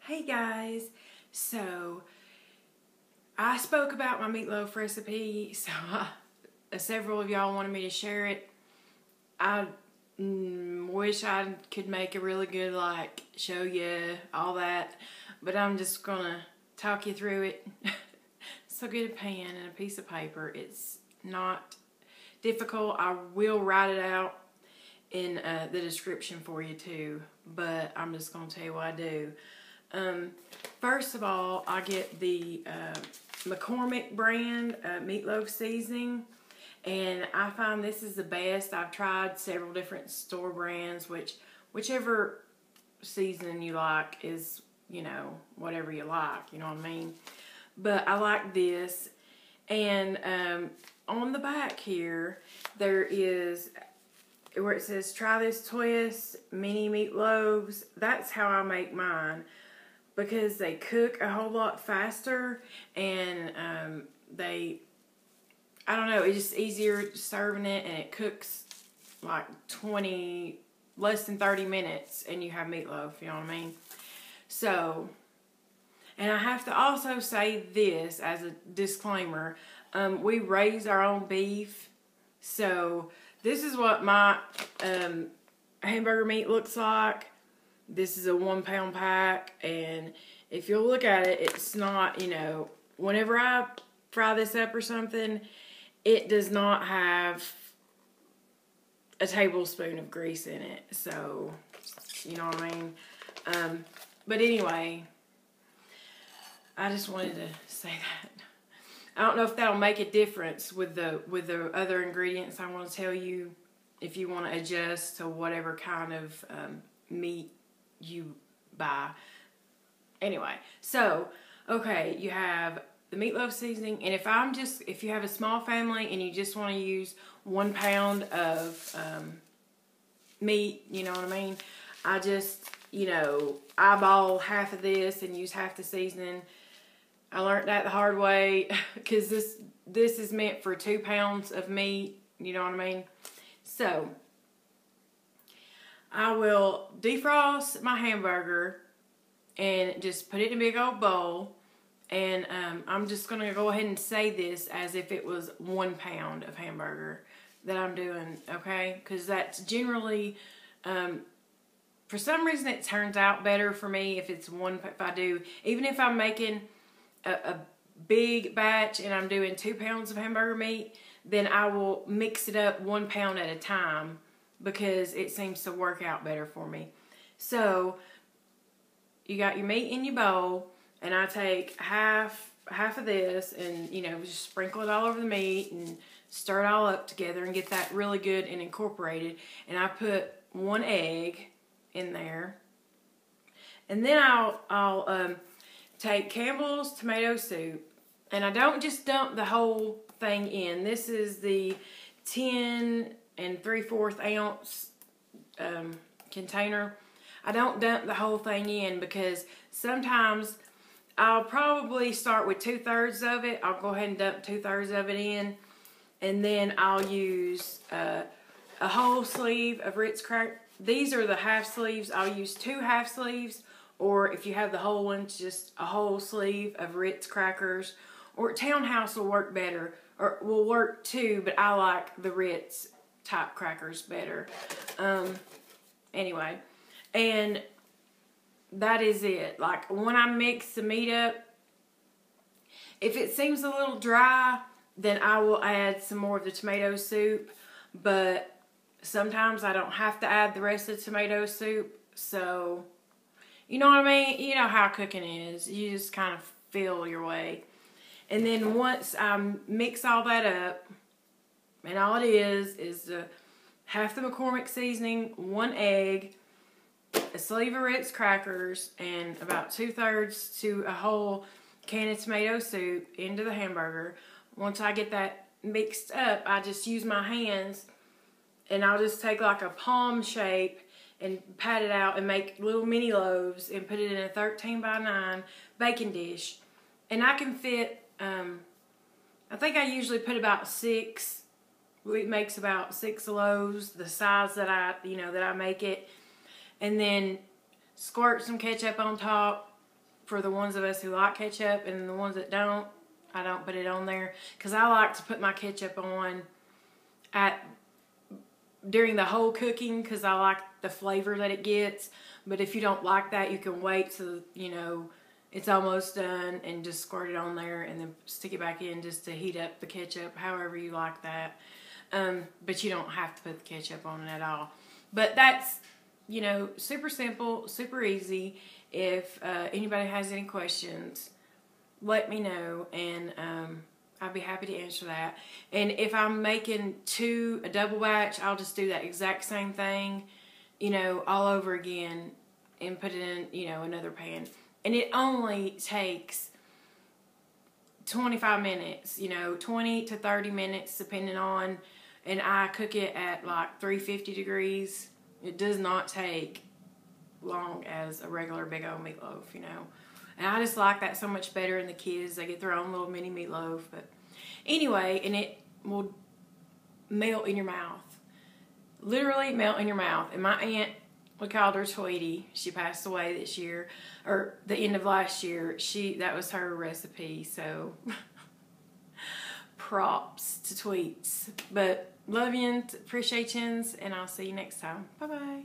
Hey guys, so I spoke about my meatloaf recipe, so several of y'all wanted me to share it. I wish I could make a really good, show you all that, but I'm just gonna talk you through it. So get a pen and a piece of paper. It's not difficult. I will write it out in the description for you too, but I'm just gonna tell you what I do. First of all, I get the McCormick brand meatloaf seasoning, and I find this is the best. I've tried several different store brands, whichever seasoning you like is, whatever you like, you know what I mean? But I like this, and on the back here, there is where it says, try this twist, mini meatloaves. That's how I make mine, because they cook a whole lot faster, and I don't know, it's just easier serving it, and it cooks like less than 30 minutes, and you have meatloaf, you know what I mean? So, and I have to also say this as a disclaimer, we raise our own beef, so this is what my hamburger meat looks like. This is a 1 pound pack, and if you'll look at it, it's not, whenever I fry this up or something, it does not have a tablespoon of grease in it, so, you know what I mean? But anyway, I just wanted to say that. I don't know if that'll make a difference with the other ingredients I want to tell you, if you want to adjust to whatever kind of meat you buy. Anyway, so okay, you have the meatloaf seasoning, and if you have a small family and you just want to use 1 pound of meat, you know what I mean, I just eyeball half of this and use half the seasoning. I learned that the hard way, because this is meant for 2 pounds of meat, you know what I mean? So I will defrost my hamburger and just put it in a big old bowl. And I'm just going to go ahead and say this as if it was 1 pound of hamburger that I'm doing, okay? Because that's generally, for some reason it turns out better for me if it's even if I'm making a big batch and I'm doing 2 pounds of hamburger meat, then I will mix it up 1 pound at a time, because it seems to work out better for me. So you got your meat in your bowl, and I take half of this and just sprinkle it all over the meat and stir it all up together and get that really good and incorporated. And I put 1 egg in there, and then I'll take Campbell's tomato soup, and I don't just dump the whole thing in. This is the 10 3/4 ounce container. I don't dump the whole thing in, because sometimes I'll probably start with 2/3 of it. I'll go ahead and dump 2/3 of it in, and then I'll use a whole sleeve of Ritz crackers. These are the half sleeves. I'll use 2 half sleeves, or if you have the whole ones, just a whole sleeve of Ritz crackers. Or Townhouse will work better, or will work too, but I like the Ritz type crackers better. Anyway, and that is it. Like, when I mix the meat up, if it seems a little dry, then I will add some more of the tomato soup, but sometimes I don't have to add the rest of the tomato soup, so you know what I mean? You know how cooking is. You just kind of feel your way. And then once I mix all that up, and all it is half the McCormick seasoning, 1 egg, a sleeve of Ritz crackers, and about 2/3 to a whole can of tomato soup into the hamburger. Once I get that mixed up, I just use my hands, and I'll just take like a palm shape and pat it out and make little mini loaves and put it in a 13 by 9 baking dish. And I can fit, I think I usually put about 6. It makes about 6 loaves, the size that I make it. And then squirt some ketchup on top, for the ones of us who like ketchup, and the ones that don't, I don't put it on there. Because I like to put my ketchup on during the whole cooking, because I like the flavor that it gets. But if you don't like that, you can wait till, you know, it's almost done and just squirt it on there and then stick it back in just to heat up the ketchup, however you like that. But you don't have to put the ketchup on it at all. But that's, you know, super simple, super easy. If anybody has any questions, let me know, and I'll be happy to answer that. And if I'm making a double batch, I'll just do that exact same thing, you know, all over again and put it in, you know, another pan. And it only takes 25 minutes, you know, 20 to 30 minutes depending on, and I cook it at like 350 degrees. It does not take long as a regular big old meatloaf, you know. And I just like that so much better, and the kids, they get their own little mini meatloaf. But anyway, and it will melt in your mouth. Literally melt in your mouth. And my aunt, we called her Tweety. She passed away this year, or the end of last year. That was her recipe, so props to Tweets. But love you and appreciate you, and I'll see you next time. Bye-bye.